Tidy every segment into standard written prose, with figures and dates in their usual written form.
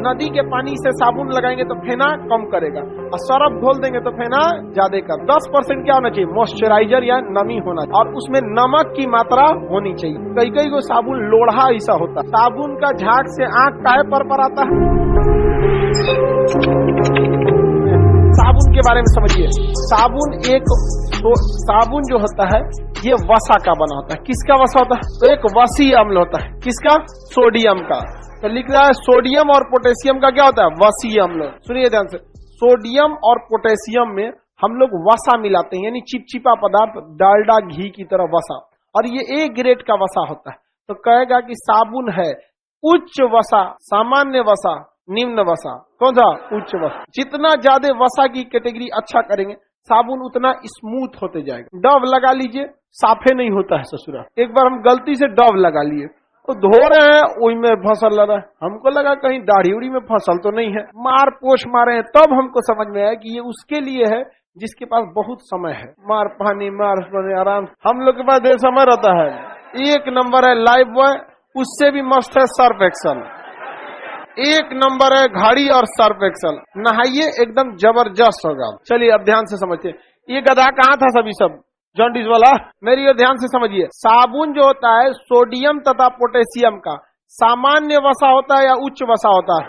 नदी के पानी से साबुन लगाएंगे तो फेना कम करेगा, और सरफ घोल देंगे तो फेना ज्यादा कर। 10% क्या होना चाहिए? मॉइस्चराइजर या नमी होना चाहिए, और उसमें नमक की मात्रा होनी चाहिए। कई कई को साबुन लोढ़ा ऐसा होता है। साबुन का झाग से आंख काहे पर आता है? साबुन के बारे में समझिए। साबुन जो होता है ये वसा का बना होता है। किसका वसा होता है? तो एक वसी अम्ल होता है। किसका? सोडियम का। तो लिख रहा है सोडियम और पोटेशियम का क्या होता है? वसी अम्ल। सुनिए ध्यान से, सोडियम और पोटेशियम में हम लोग वसा मिलाते हैं, यानी चिपचिपा पदार्थ, डालडा घी की तरह वसा, और ये ए ग्रेड का वसा होता है। तो कहेगा कि साबुन है उच्च वसा, सामान्य वसा, निम्न वसा। कौन सा? उच्च वसा। जितना ज्यादा वसा की कैटेगरी अच्छा करेंगे साबुन उतना स्मूथ होते जाएगा। डव लगा लीजिए, साफे नहीं होता है ससुरा। एक बार हम गलती से डव लगा लिए, तो धो रहे हैं वही में फसल लगा है। हमको लगा कहीं दाढ़ी उड़ी में फसल तो नहीं है, मार पोछ मारे हैं। तब हमको समझ में आया कि ये उसके लिए है जिसके पास बहुत समय है। मार पानी आराम। हम लोग के पास देर समय रहता है। एक नंबर है लाइफ बॉय, उससे भी मस्त है सर्फ एक्सल। एक नंबर है घड़ी और सर्फ एक्सल। नहाइए एकदम जबरदस्त होगा। चलिए अब ध्यान से समझिए। ये गधा कहाँ था सभी सब जॉन्डिस वाला? मेरी ओर ध्यान से समझिए। साबुन जो होता है सोडियम तथा पोटेशियम का सामान्य वसा होता है या उच्च वसा होता है?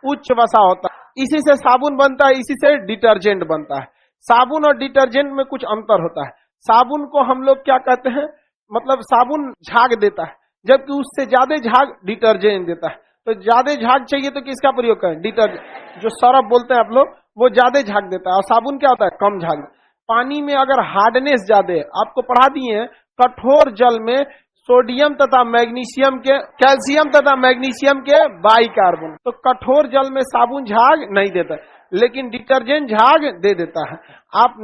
उच्च वसा होता है। इसी से साबुन बनता है, इसी से डिटर्जेंट बनता है। साबुन और डिटर्जेंट में कुछ अंतर होता है। साबुन को हम लोग क्या कहते हैं, मतलब साबुन झाग देता है, जबकि उससे ज्यादा झाग डिटर्जेंट देता है। तो ज्यादा झाग चाहिए तो किसका प्रयोग करें? डिटर्जेंट। जो सरफ बोलते हैं आप लोग, वो ज्यादा झाग देता है, और साबुन क्या होता है? कम झाग। पानी में अगर हार्डनेस ज्यादा है, आपको पढ़ा दिए हैं, कठोर जल में सोडियम तथा मैग्नीशियम के, कैल्शियम तथा मैग्नीशियम के बाइकार्बोनेट। तो कठोर जल में साबुन झाग नहीं देता है, लेकिन डिटर्जेंट झाग दे देता है। आप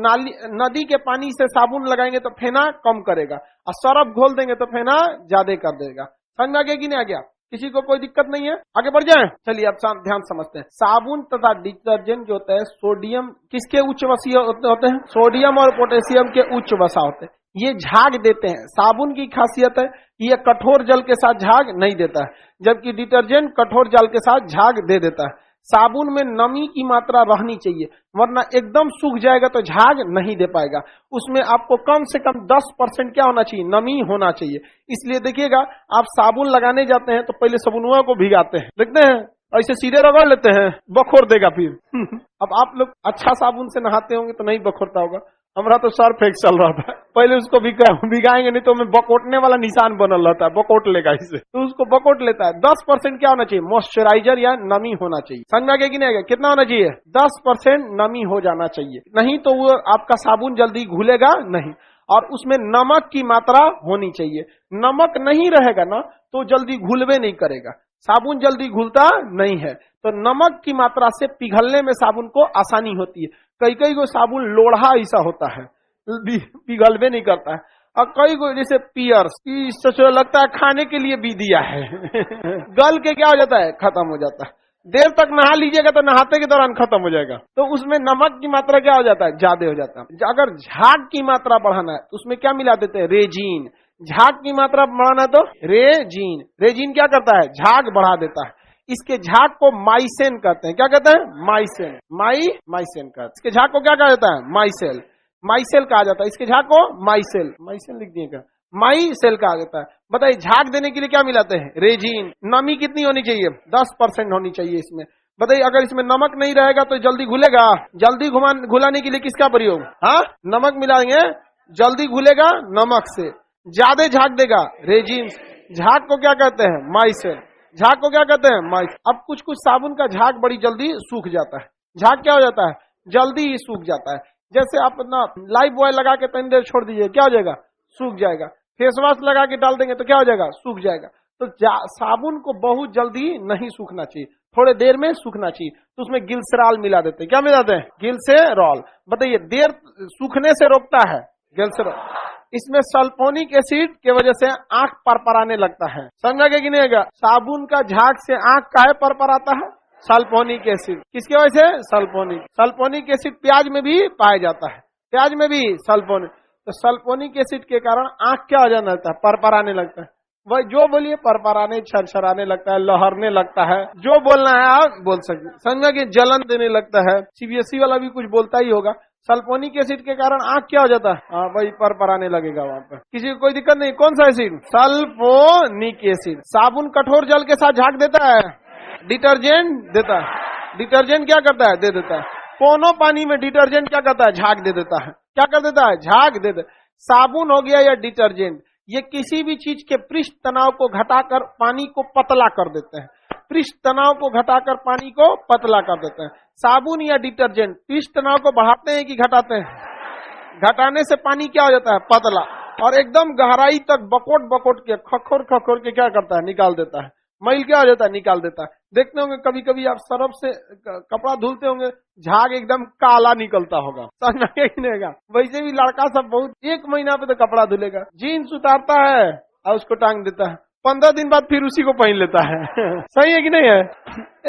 नदी के पानी से साबुन लगाएंगे तो फेना कम करेगा, और सरफ घोल देंगे तो फेना ज्यादा कर देगा। समझ में आ गया कि नहीं आ गया? किसी को कोई दिक्कत नहीं है? आगे बढ़ जाएं। चलिए अब ध्यान समझते हैं। साबुन तथा डिटर्जेंट जो होता है, सोडियम किसके उच्च वसीय होते हैं? सोडियम और पोटेशियम के उच्च वसा होते हैं। ये झाग देते हैं। साबुन की खासियत है ये कठोर जल के साथ झाग नहीं देता है, जबकि डिटर्जेंट कठोर जल के साथ झाग दे देता है। साबुन में नमी की मात्रा रहनी चाहिए, वरना एकदम सूख जाएगा तो झाग नहीं दे पाएगा। उसमें आपको कम से कम 10% क्या होना चाहिए? नमी होना चाहिए। इसलिए देखिएगा, आप साबुन लगाने जाते हैं तो पहले साबुनवा को भिगाते हैं, देखते हैं, ऐसे सीधे रगड़ लेते हैं, बखोर देगा फिर। अब आप लोग अच्छा साबुन से नहाते होंगे तो नहीं बखोरता होगा। हमारा तो सर्फ एक्सल रहा था, पहले उसको भिगाएंगे नहीं तो हमें बकोटने वाला निशान बनल रहता है, बकोट लेगा इसे, तो उसको बकोट लेता है। 10% क्या होना चाहिए? मॉइस्चराइजर या नमी होना चाहिए। समझ में आ गया कि नहीं आ गया? कितना होना चाहिए? 10% नमी हो जाना चाहिए, नहीं तो वो आपका साबुन जल्दी घुलेगा नहीं। और उसमें नमक की मात्रा होनी चाहिए। नमक नहीं रहेगा ना तो जल्दी घुलवे नहीं करेगा, साबुन जल्दी घुलता नहीं है। तो नमक की मात्रा से पिघलने में साबुन को आसानी होती है। कई को साबुन लोढ़ा ऐसा होता है, पिघलवे नहीं करता है। और कई को जैसे पियर्स लगता है खाने के लिए भी दिया है गल के क्या हो जाता है? खत्म हो जाता है। देर तक नहा लीजिएगा तो नहाते के दौरान खत्म हो जाएगा। तो उसमें नमक की मात्रा क्या हो जाता है? ज्यादा हो जाता है। अगर झाग की मात्रा बढ़ाना है तो उसमें क्या मिला देते हैं? रेजिन। झाग की मात्रा बढ़ाना है तो रेजिन। रेजिन क्या करता है? झाग बढ़ा देता है। इसके झाग को माइसेन कहते हैं। क्या कहते हैं? माइसेन। माइसेन कहते हैं। इसके झाग को क्या कहा जाता है? माइसेल। माइसेल कहा जाता है। इसके झाग को माइसेल लिख दिएगा, माइसेल कहा जाता है। बताइए झाग देने के लिए क्या मिलाते हैं? रेजिन। नमी कितनी होनी चाहिए? 10% होनी चाहिए इसमें। बताइए अगर इसमें नमक नहीं रहेगा तो जल्दी घुलेगा? जल्दी घुलाने के लिए किसका प्रयोग? हाँ, नमक मिलाएंगे, जल्दी घुलेगा नमक से। ज्यादा झाग देगा? रेजिन। झाग को क्या कहते हैं? माइसेल। झाग को क्या कहते हैं? माइस। अब कुछ साबुन का झाग बड़ी जल्दी सूख जाता है। झाग क्या हो जाता है? जल्दी ही सूख जाता है। जैसे आप अपना लाइफ बॉय लगा के तनी देर छोड़ दीजिए, क्या हो जाएगा? सूख जाएगा। फेस वॉश लगा के डाल देंगे तो क्या हो जाएगा? सूख जाएगा। तो साबुन को बहुत जल्दी नहीं सूखना चाहिए, थोड़े देर में सूखना चाहिए। तो उसमें गिल्सराल मिला देते हैं। क्या मिलाते हैं? गिल्सेरॉल। बताइए देर सूखने से रोकता है गिल्सेरॉल। इसमें सल्फोनिक एसिड की वजह से आंख परपराने लगता है। समझा गया कि नहीं आएगा? साबुन का झाग से आंख काहे परपराता है? Sulphonic acid. किसकी वजह से? सल्फोनिक एसिड प्याज में भी पाया जाता है, प्याज में भी सल्फोनिक। तो सल्फोनिक एसिड के कारण आंख क्या हो जाना लगता है? परपराने लगता है। वही जो बोलिए परपराने, छरछराने लगता है, लहरने लगता है, जो बोलना है आप बोल सकते। समझा कि जलन देने लगता है। सीबीएसई वाला भी कुछ बोलता ही होगा। सल्फोनिक एसिड के कारण आंख क्या हो जाता है? हाँ वही परपराने लगेगा वहाँ पर। किसी को कोई दिक्कत नहीं। कौन सा एसिड? Sulphonic acid. साबुन कठोर जल के साथ झाग देता है, डिटर्जेंट देता है। डिटर्जेंट क्या करता है? दे देता है। कोनो पानी में डिटर्जेंट क्या करता है? झाग दे देता है। क्या कर देता है? झाग दे देता है। साबुन हो गया या डिटर्जेंट, ये किसी भी चीज के पृष्ठ तनाव को घटाकर पानी को पतला कर देते हैं। पृष्ठ तनाव को घटाकर पानी को पतला कर देते हैं। साबुन या डिटर्जेंट पृष्ठ तनाव को बढ़ाते हैं कि घटाते हैं? घटाने से पानी क्या हो जाता है? पतला। और एकदम गहराई तक बकोट बकोट के, खखोर खखोर के क्या करता है? निकाल देता है। मैल क्या हो जाता है? निकाल देता है। देखते होंगे कभी कभी आप सरफ से कपड़ा धुलते होंगे, झाग एकदम काला निकलता होगा, समझ में नहीं आएगा। वैसे भी लड़का सब बहुत 1 महीना पे तो कपड़ा धुलेगा, जीन्स उतारता है और उसको टांग देता है, 15 दिन बाद फिर उसी को पहन लेता है। सही है कि नहीं है?